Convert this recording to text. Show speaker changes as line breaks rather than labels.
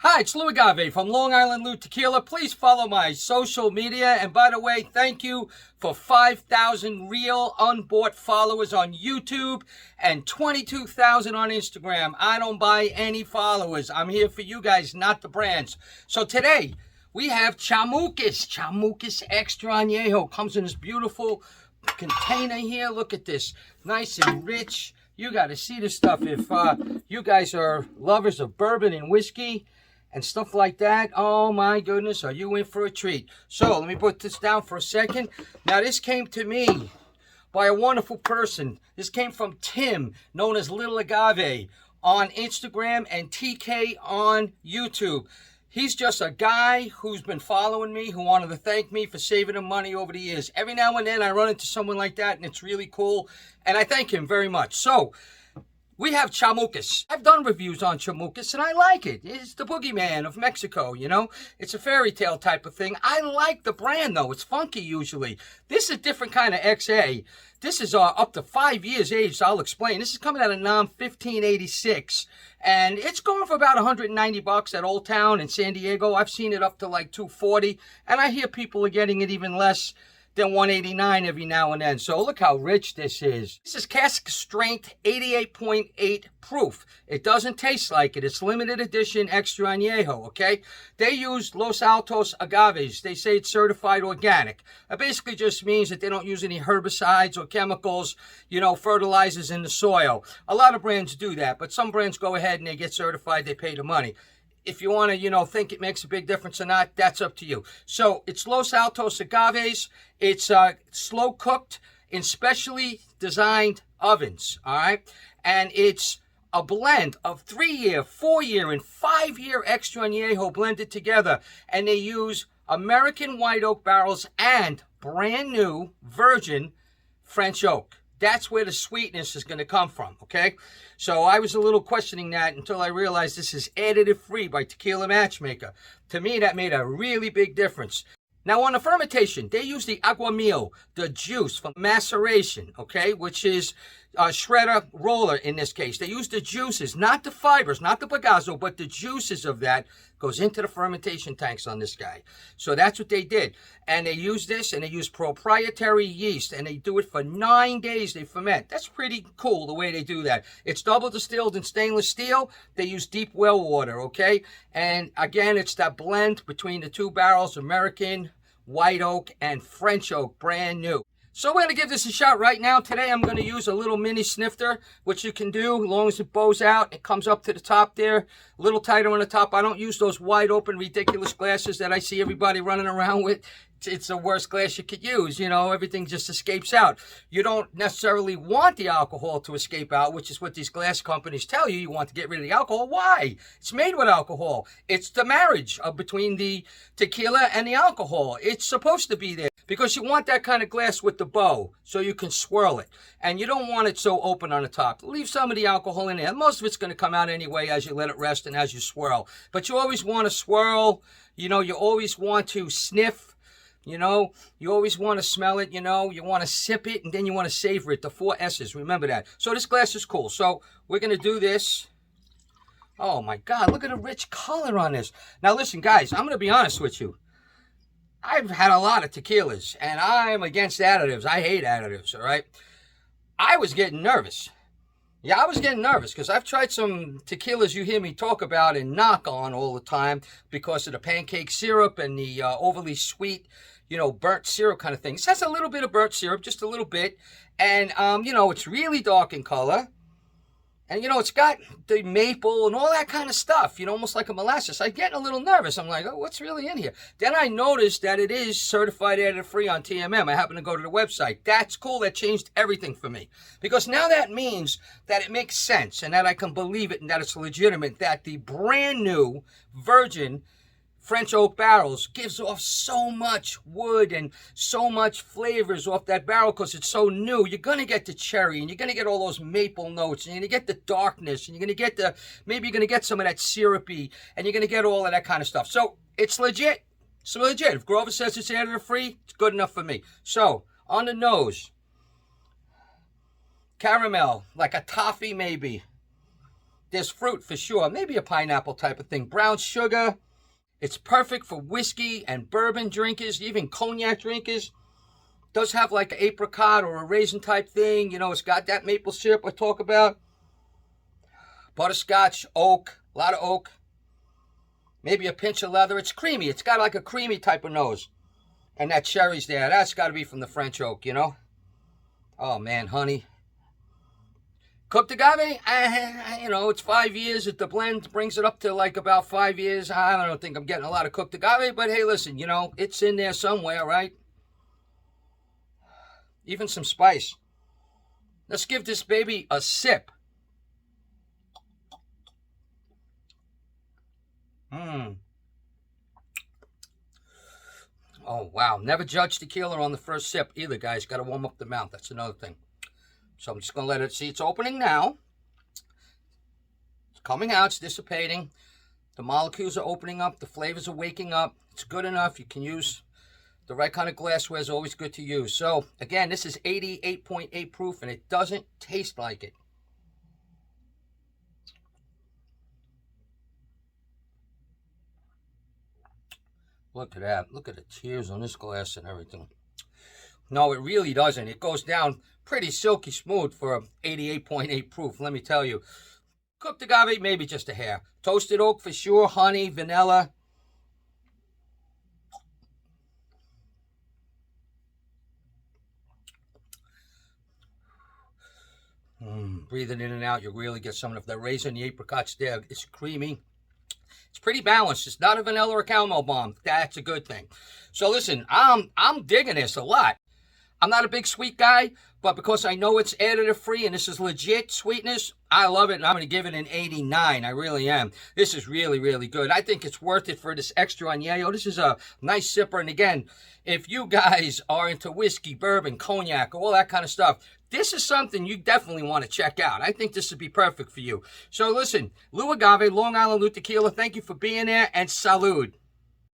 Hi, it's Lou Agave from Long Island Lou Tequila. Please follow my social media. And by the way, thank you for 5,000 real unbought followers on YouTube and 22,000 on Instagram. I don't buy any followers. I'm here for you guys, not the brands. So today we have Chamucos Extra Anejo. Comes in this beautiful container here. Look at this, nice and rich. You got to see this stuff if you guys are lovers of bourbon and whiskey and stuff like that. Oh my goodness, are you in for a treat? So let me put this down for a second. Now this came to me by a wonderful person. This came from Tim, known as Little Agave, on Instagram and TK on YouTube. He's just a guy who's been following me, who wanted to thank me for saving him money over the years. Every now and then I run into someone like that, and it's really cool, and I thank him very much. So we have Chamucos. I've done reviews on Chamucos, and I like it. It's the boogeyman of Mexico, you know? It's a fairy tale type of thing. I like the brand, though. It's funky, usually. This is a different kind of XA. This is up to 5 years aged, I'll explain. This is coming out of NOM 1586, and it's going for about $190 at Old Town in San Diego. I've seen it up to like $240, and I hear people are getting it even less than $189 every now and then. So look how rich this is. This is cask strength, 88.8 proof. It doesn't taste like it. It's limited edition extra añejo, okay? They use Los Altos agaves. They say it's certified organic. It basically just means that they don't use any herbicides or chemicals, you know, fertilizers in the soil. A lot of brands do that, but some brands go ahead and they get certified, they pay the money. If you want to, you know, think it makes a big difference or not, that's up to you. So it's Los Altos agaves. It's slow cooked in specially designed ovens, all right? And it's a blend of 3-year, 4-year, and 5-year extra añejo blended together. And they use American white oak barrels and brand new virgin French oak. That's where the sweetness is going to come from, okay? So I was a little questioning that until I realized this is additive-free by Tequila Matchmaker. To me, that made a really big difference. Now, on the fermentation, they use the aguamiel, the juice from maceration, okay, which is a shredder roller in this case. They use the juices, not the fibers, not the bagazo, but the juices of that goes into the fermentation tanks on this guy. So that's what they did. And they use this, and they use proprietary yeast, and they do it for 9 days. They ferment. That's pretty cool the way they do that. It's double distilled in stainless steel. They use deep well water, okay? And again, it's that blend between the two barrels, American white oak and French oak, brand new. So we're going to give this a shot right now. Today I'm going to use a little mini snifter, which you can do as long as it bows out. It comes up to the top there, a little tighter on the top. I don't use those wide open ridiculous glasses that I see everybody running around with. It's the worst glass you could use, you know, everything just escapes out. You don't necessarily want the alcohol to escape out, which is what these glass companies tell you. You want to get rid of the alcohol. Why? It's made with alcohol. It's the marriage between the tequila and the alcohol. It's supposed to be there because you want that kind of glass with the bow so you can swirl it. And you don't want it so open on the top. Leave some of the alcohol in there. Most of it's going to come out anyway as you let it rest and as you swirl. But you always want to swirl. You know, you always want to sniff. You know, you always want to smell it, you know, you want to sip it, and then you want to savor it, the 4 S's, remember that. So this glass is cool. So we're going to do this. Oh my God, look at the rich color on this. Now listen, guys, I'm going to be honest with you. I've had a lot of tequilas, and I'm against additives. I hate additives, all right? I was getting nervous. Yeah, I was getting nervous because I've tried some tequilas you hear me talk about and knock on all the time because of the pancake syrup and the overly sweet, you know, burnt syrup kind of thing. This has a little bit of burnt syrup, just a little bit. And, you know, it's really dark in color. And, you know, it's got the maple and all that kind of stuff, you know, almost like a molasses. I'm getting a little nervous. I'm like, oh, what's really in here? Then I noticed that it is certified additive-free on TMM. I happen to go to the website. That's cool. That changed everything for me. Because now that means that it makes sense and that I can believe it and that it's legitimate, that the brand new virgin French oak barrels gives off so much wood and so much flavors off that barrel because it's so new. You're going to get the cherry and you're going to get all those maple notes and you're going to get the darkness and you're going to get the, maybe you're going to get some of that syrupy and you're going to get all of that kind of stuff. So it's legit. It's legit. If Grover says it's additive free, it's good enough for me. So on the nose, caramel, like a toffee maybe. There's fruit for sure. Maybe a pineapple type of thing. Brown sugar. It's perfect for whiskey and bourbon drinkers, even cognac drinkers. Does have like an apricot or a raisin type thing. You know, it's got that maple syrup I talk about. Butterscotch, oak, a lot of oak. Maybe a pinch of leather. It's creamy. It's got like a creamy type of nose. And that cherry's there. That's got to be from the French oak, you know. Oh, man, honey. Cooked agave, you know, it's 5 years. The blend brings it up to like about 5 years. I don't think I'm getting a lot of cooked agave, but hey, listen, you know, it's in there somewhere, right? Even some spice. Let's give this baby a sip. Oh, wow. Never judge tequila on the first sip either, guys. Got to warm up the mouth. That's another thing. So I'm just going to let it see. It's opening now. It's coming out. It's dissipating. The molecules are opening up. The flavors are waking up. It's good enough. You can use the right kind of glassware. Is always good to use. So, again, this is 88.8 proof, and it doesn't taste like it. Look at that. Look at the tears on this glass and everything. No, it really doesn't. It goes down pretty silky smooth for 88.8 proof, let me tell you. Cooked agave, maybe just a hair. Toasted oak for sure. Honey, vanilla. Breathing in and out, you really get some of the raisin, the apricots there. It's creamy. It's pretty balanced. It's not a vanilla or caramel bomb. That's a good thing. So listen, I'm digging this a lot. I'm not a big sweet guy, but because I know it's additive free and this is legit sweetness, I love it, and I'm going to give it an 89. I really am. This is really, really good. I think it's worth it for this extra añejo. This is a nice sipper, and again, if you guys are into whiskey, bourbon, cognac, all that kind of stuff, this is something you definitely want to check out. I think this would be perfect for you. So listen, Lou Agave, Long Island Lou Tequila, thank you for being there, and salud.